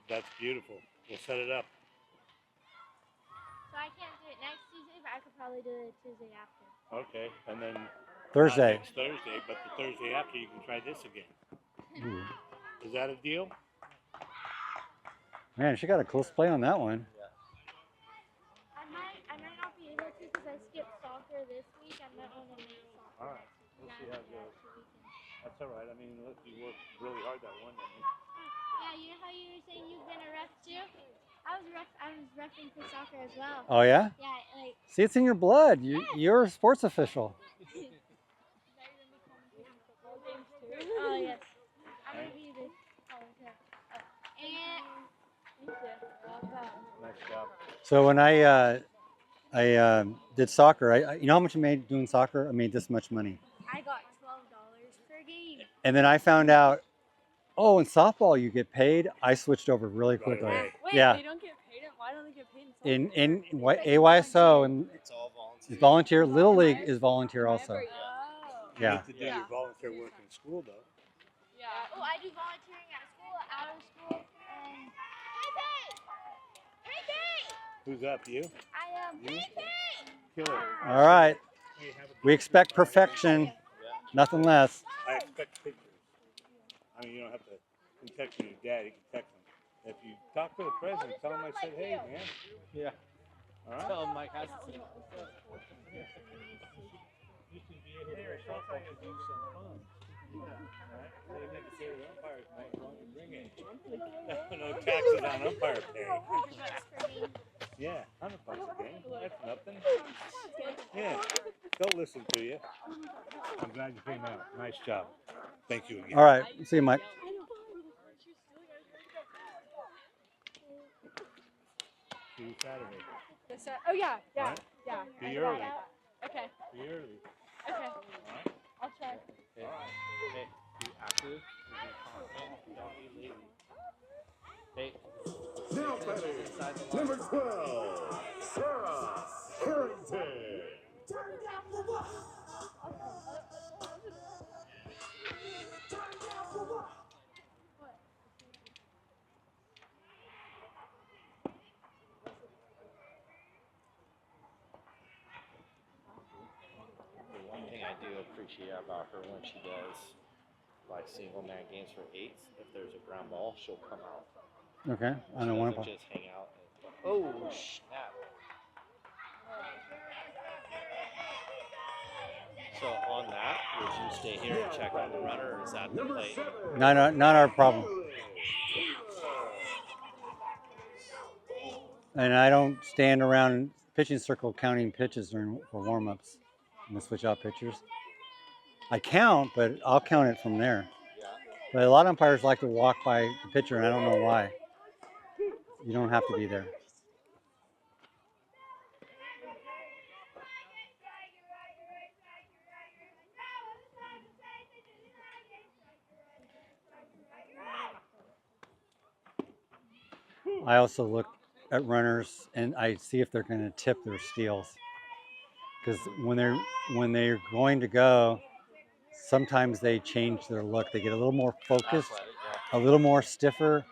That's beautiful. We'll set it up. So I can't do it next Tuesday, but I could probably do it Tuesday after. Okay. And then Thursday. next Thursday, but the Thursday after you can try this again. Ooh. Is that a deal? Man, she got a close play on that one. I might not be able to because I skipped soccer this week. I might want to make soccer All right. next We'll week. see how it goes. That's all right. I mean, look, you worked really hard that one day. Yeah, you know how you were saying you've been a ref too? I was reffing for soccer as well. Oh, yeah? Yeah, like. See, it's in your blood. You're a sports official. Oh yes. I'm gonna be the commentator. And Nice job. So when I did soccer, you know how much I made doing soccer? I made this much money. I got $12 per game. And then I found out, oh, in softball you get paid. I switched over really quickly. away. Wait, Yeah. they don't get paid? Why don't they get paid In AYSO and It's all volunteer. it's volunteer. Little League is volunteer also. Oh. You Yeah. get to do your volunteer work in school, though. Yeah. Oh, I do volunteering at school, out of school, and Who's up? You? I am. Killer. All right. Hey, have a We expect perfection, nothing less. I expect pictures. I mean, you don't have to text your dad. You can text him. If you talk to the president, tell him I said, hey, man. Yeah. All right? Tell him Mike has to. You can be able to softball to do some fun. They need to say the umpires might want to bring it. No taxes on umpire pay. Yeah, $100 a game. That's nothing. Yeah, they'll listen to you. I'm glad you came out. Nice job. Thank you again. All right. See you, Mike. See you Saturday. Oh, yeah. Yeah. Right? Yeah. Be early. Okay. Be early. Okay. I'll try. Hey, hey, be active, be confident, don't be lazy. Hey, Number 12, Sarah Harrington. The one thing I do appreciate about her when she does like single man games for eights, if there's a ground ball, she'll come out. Okay, I She don't want doesn't to. just hang out. Oh snap! So on that, would you stay here and check on the runner, or is that the plate? Not our problem. And I don't stand around pitching circle counting pitches during for warm-ups. I'm gonna switch out pitchers. I count, but I'll count it from there. But a lot of umpires like to walk by the pitcher, and I don't know why. You don't have to be there. I also look at runners and I see if they're going to tip their steals, because when they're going to go, sometimes they change their look. They get a little more focused, a little more stiffer,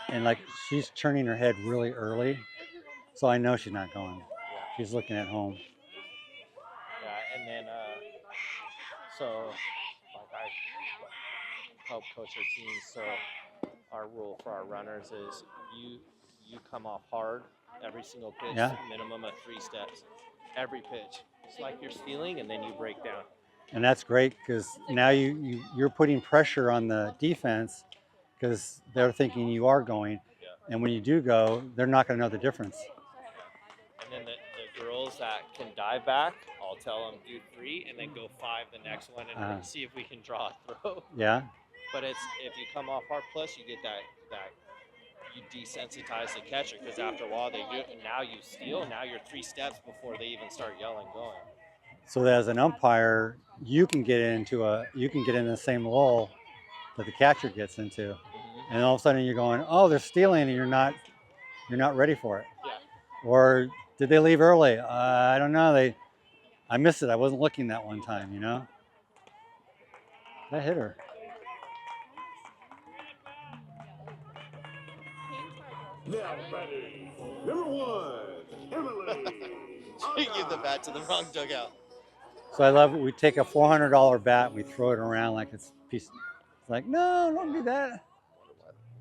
and like she's turning her head really early, so I know she's not going. She's looking at home. Yeah, and then so like I help coach our teams. So our rule for our runners is you come off hard every single pitch, minimum of 3 steps every pitch. It's like you're stealing, and then you break down. And that's great, because now you're putting pressure on the defense, because they're thinking you are going, and when you do go, they're not going to know the difference. And then the girls that can dive back, I'll tell them do 3 and then go 5 the next one, and see if we can draw a throw. Yeah. But it's if you come off hard, plus you get that you desensitize the catcher, because after a while they do it, and now you steal. Now you're 3 steps before they even start yelling going. So that as an umpire, you can get in the same lull that the catcher gets into, and all of a sudden you're going, oh, they're stealing, and you're not ready for it. Yeah. Or did they leave early? I don't know. I missed it. I wasn't looking that one time. You know. That hit her. Now batting, number 1, Emily. She gave the bat to the wrong dugout. So I love it. We take a $400 bat, we throw it around like it's a piece. It's like, no, don't do that.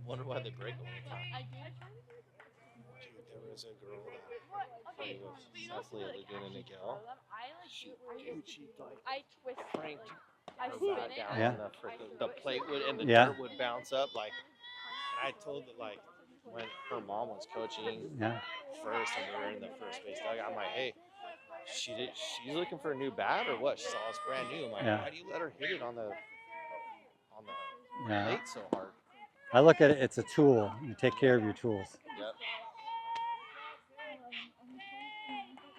Wonder why they break them. Dude, there was a girl that played with Cecily Laguna Miguel. She like franked her bat down, and the plate would and the dirt would bounce up. Like, and I told that like when her mom was coaching first, and we were in the first base dugout, I'm like, hey, she's looking for a new bat or what? She saw it's brand new. I'm like, why do you let her hit it on the plate so hard? I look at it, it's a tool. You take care of your tools.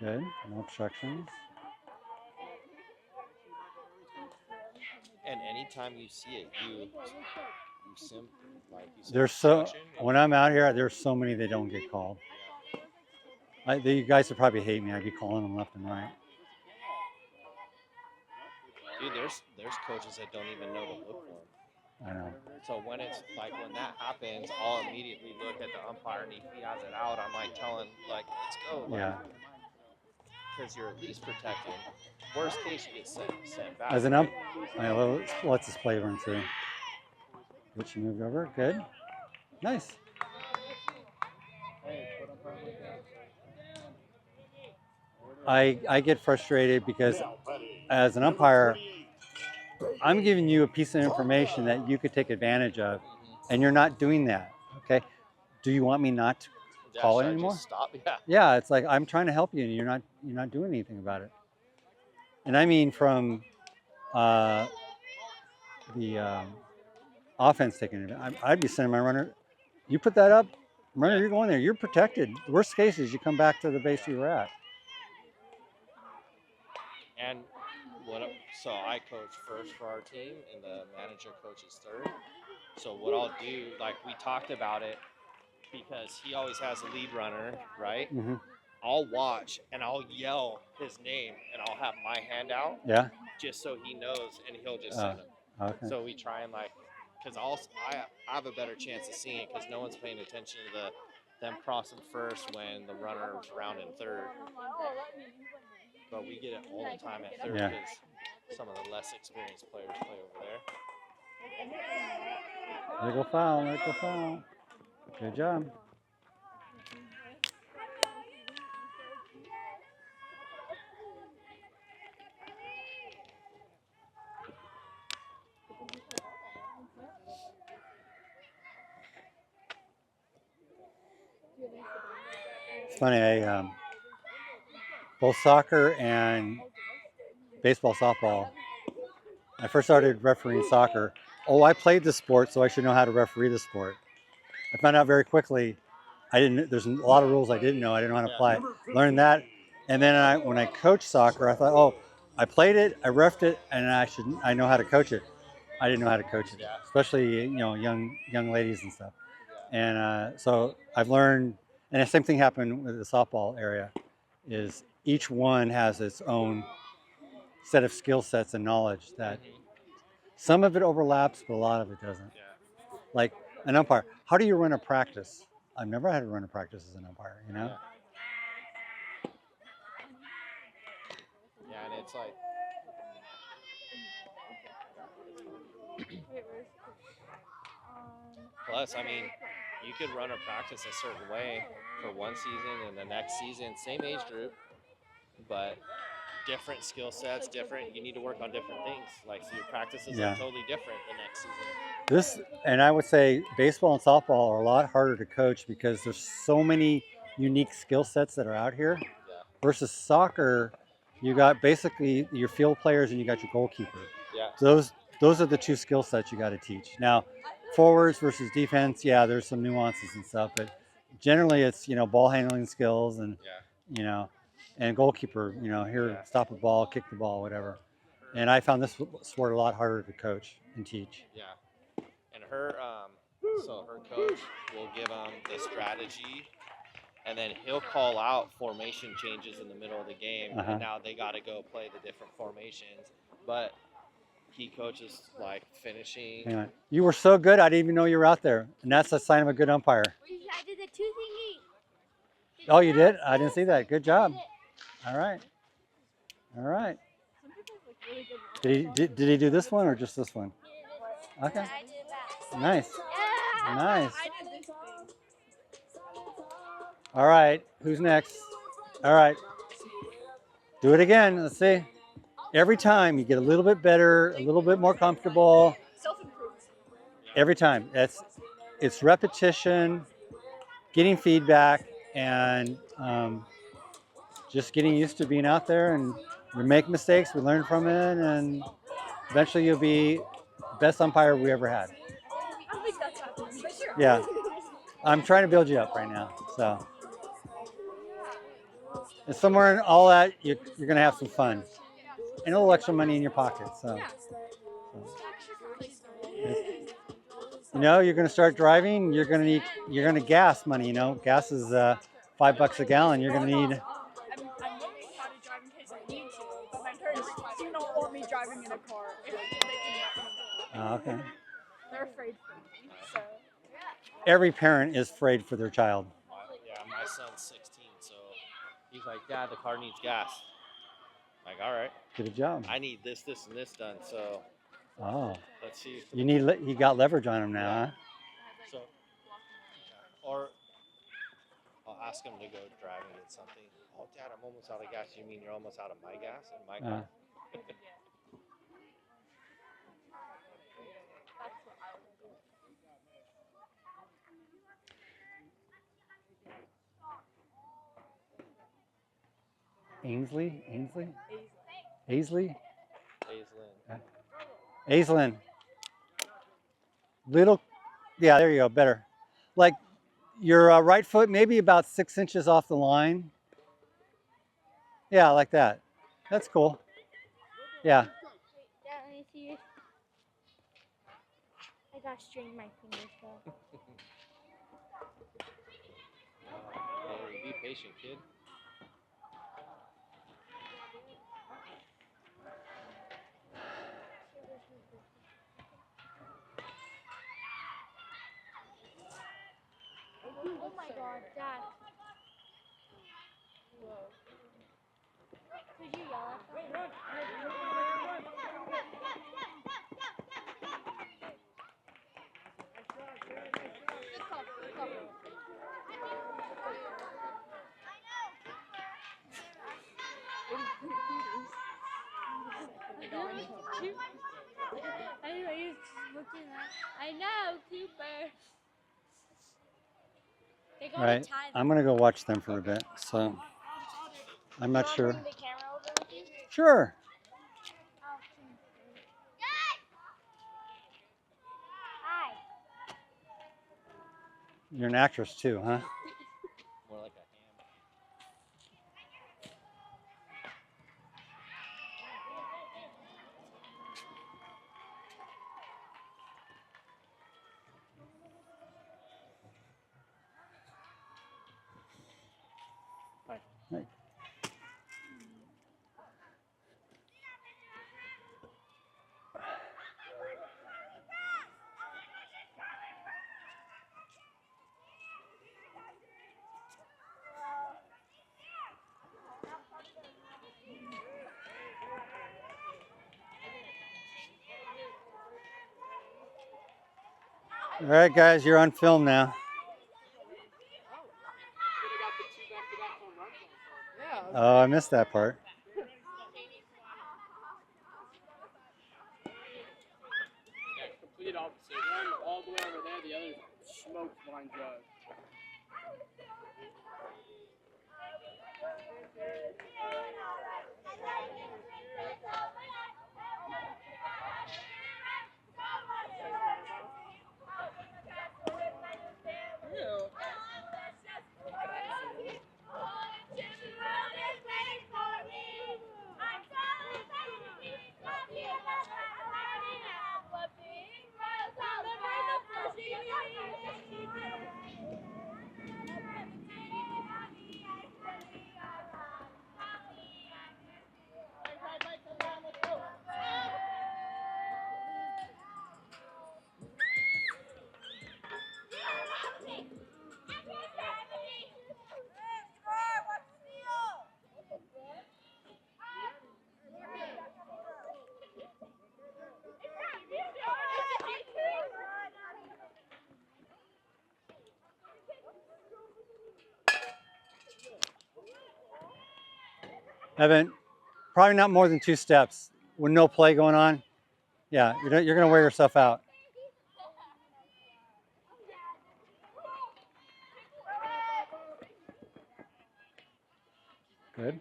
Yep. Good. No obstructions. And anytime you see it, you there's when I'm out here, there's so many that don't get called. You guys would probably hate me. I'd be calling them left and right. Dude, there's coaches that don't even know to look for them. I know. So when it's like when that happens, I'll immediately look at the umpire, and if he has it out, I might tell him like, let's go. Like, because you're at least protected. Worst case, you get sent back. As an let's just play run through. Which you moved over. Good. Nice. I get frustrated because as an umpire, I'm giving you a piece of information that you could take advantage of, and you're not doing that. Okay. Do you want me not to call it anymore? Just stop? Yeah, it's like I'm trying to help you, and you're not doing anything about it. And I mean from the offense taking it. I'd be sending my runner. You put that up, runner. You're going there. You're protected. The worst case is you come back to the base you were at. And so I coach first for our team, and the manager coaches third. So what I'll do, like we talked about it, because he always has a lead runner, right? Mm-hmm. I'll watch and I'll yell his name and I'll have my hand out Yeah. just so he knows and he'll just send him. Okay. So we try and like, because I have a better chance of seeing it because no one's paying attention to them crossing first when the runner's rounding third. But we get it all the time at third Yeah. because some of the less experienced players play over there. Let it go foul. Let it go foul. Good job. It's funny, both soccer and baseball, softball. I first started refereeing soccer. Oh, I played the sport, so I should know how to referee the sport. I found out very quickly. There's a lot of rules I didn't know. I didn't know how to apply it. Learned that, and then when I coached soccer, I thought, oh, I played it, I refed it, and I know how to coach it. I didn't know how to coach it, especially young ladies and stuff. And so I've learned, and the same thing happened with the softball area, is each one has its own set of skill sets and knowledge that some of it overlaps, but a lot of it doesn't. Like an umpire, how do you run a practice? I've never had to run a practice as an umpire, you know? Yeah, and it's like, plus, I mean, you could run a practice a certain way for one season and the next season, same age group, but different skill sets, different. You need to work on different things. Like, so your practices are totally different the next season. And I would say baseball and softball are a lot harder to coach because there's so many unique skill sets that are out here. Versus soccer, you got basically your field players and you got your goalkeeper. Yeah. Those are the two skill sets you got to teach. Now, forwards versus defense, yeah, there's some nuances and stuff, but generally it's ball handling skills and and goalkeeper, stop a ball, kick the ball, whatever. And I found this sport a lot harder to coach and teach. Yeah. And her coach will give them the strategy, and then he'll call out formation changes in the middle of the game, and now they got to go play the different formations. But he coaches like finishing. Hang on. You were so good, I didn't even know you were out there, and that's a sign of a good umpire. I did the 2 thingy. Oh, you did? I didn't see that. Good job. All right. All right. Did he do this one or just this one? Okay. Nice. Nice. All right. Who's next? All right. Do it again. Let's see. Every time you get a little bit better, a little bit more comfortable. Every time. It's repetition, getting feedback, and just getting used to being out there. And we make mistakes, we learn from it, and eventually you'll be the best umpire we ever had. I think that's happening, but sure. Yeah. I'm trying to build you up right now. So, and somewhere in all that, you're going to have some fun and a little extra money in your pocket. So, you're going to start driving. You're going to gas money. Gas is $5 a gallon. You're going to need. I'm learning how to drive in case I need to, but my parents do not want me driving in a car if they can. Okay. They're afraid for me, so. Every parent is afraid for their child. Yeah, my son's 16, so he's like, Dad, the car needs gas. I'm like, all right. Good job. I need this, and this done, so. Oh. Let's see. You got leverage on him now, huh? So, or I'll ask him to go drive and get something. Oh, Dad, I'm almost out of gas. You mean you're almost out of my gas and my car? Ainsley? Aislinn. Yeah, there you go, better. Like your right foot, maybe about 6 inches off the line. Yeah, like that. That's cool. Yeah. Dad, let me see yours. I got string my fingers though. Hey, be patient, kid. Oh my God, Dad. Could you yell at them? Good call, good call. I was looking at. I know, Cooper. They gotta Right. tie them. I'm gonna go watch them for a bit. So I'm not You sure. wanna bring the camera over with you? Sure. Oh, hi. You're an actress too, huh? More like a ham. Right. All right, guys, you're on film now. Oh, I missed that part. Yeah, complete opposite. One all the way over there, the other smoked blind jug. Evan, probably not more than 2 steps with no play going on. Yeah, you're gonna wear yourself out. Good.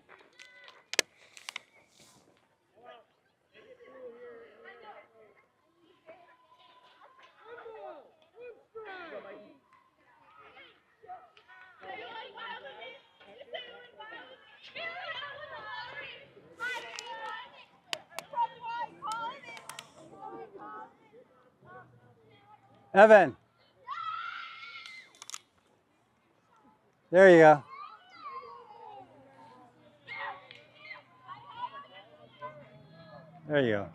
Evan. There you go. There you go.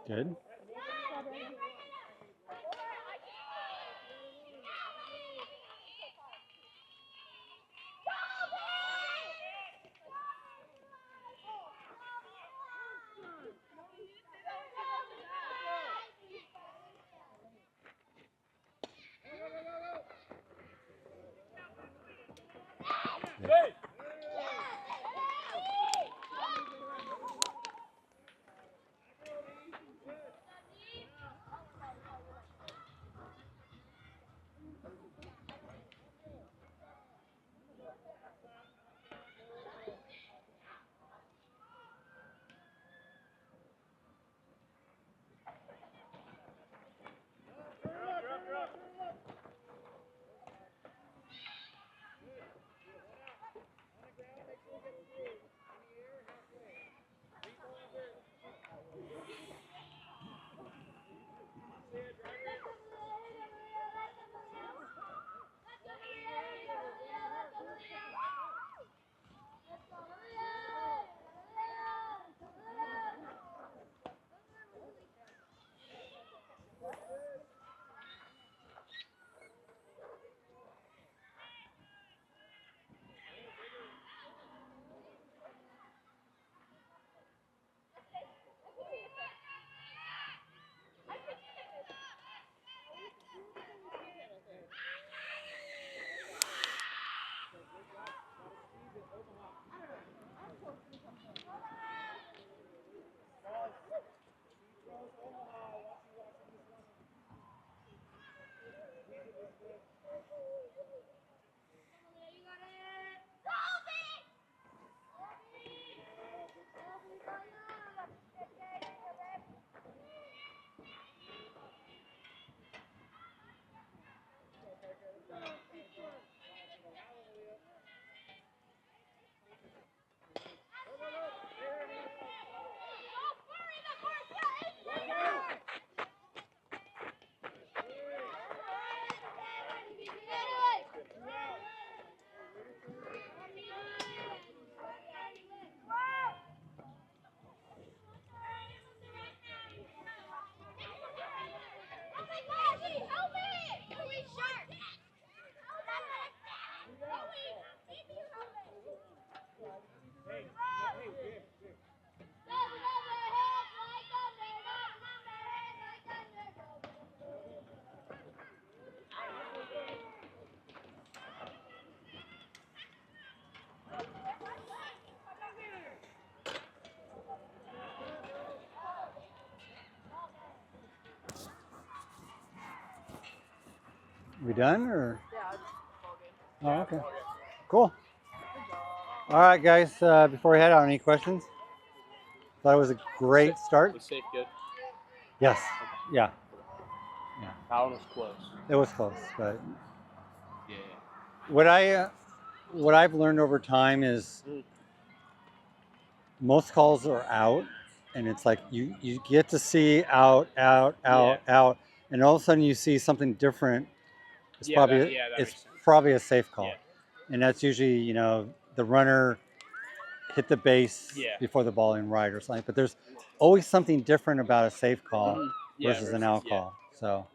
Good. We done or? Oh, okay. Cool. All right, guys. Before we head out, any questions? Thought it was a great start. Was safe good? Yes. Yeah. That one was close. It was close, but Yeah. what I've learned over time is most calls are out, and it's like you get to see out, and all of a sudden you see something different. It's Yeah, probably that makes sense. probably a safe call, Yeah. and that's usually the runner hit the base Yeah. before the ball in right or something. But there's always something different about a safe call Yeah, versus an out yeah. call. So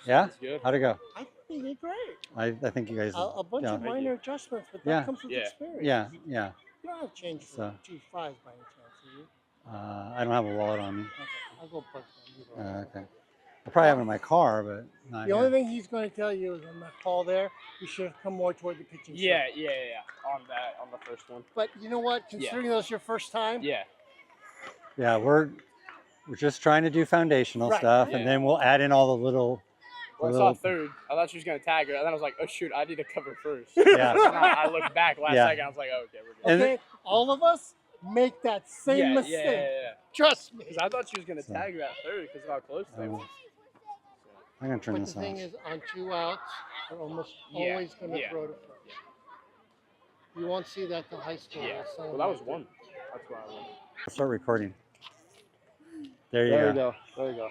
yeah, Sounds good. how'd it go? I think he did great. I think you guys A bunch of Thank minor you. adjustments, but Yeah. that comes with Yeah. experience. Yeah. You don't have change for So. G5s by any chance, do you? I don't have a wallet on me. Okay, I'll go plug them. Okay. I probably have it in my car, but not The only here. thing he's going to tell you is on that call there, you should have come more toward the pitching Yeah. circle. On the first one. But you know what? Considering that was your first time, Yeah. Yeah, we're just trying to do foundational Right. stuff, and Yeah. then we'll add in all the little. When I saw third, I thought she was gonna tag her, and then I was like, "Oh shoot, I need to cover first." Yeah. And I looked back last Yeah. second. I was like, "Oh, okay, we're good." okay, all of us make that same mistake. Yeah. Trust me. Because I thought she was gonna tag her at third because of how close they were. I'm gonna turn But this the thing off. is, on 2 outs, they're almost Yeah, always going to yeah. throw to first. You won't see that till high school. Yeah. They'll sell Well, them that was right there. one. That's why I won. Start recording. There you There go. you go. There you go. All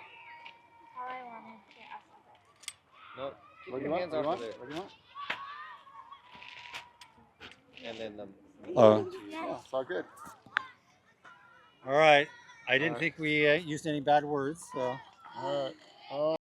I wanted to ask you. No, What do your you hands want? off of there. What do you want? And then the Oh. Yeah, it's all good. All right. I didn't think we used any bad words, so. All right.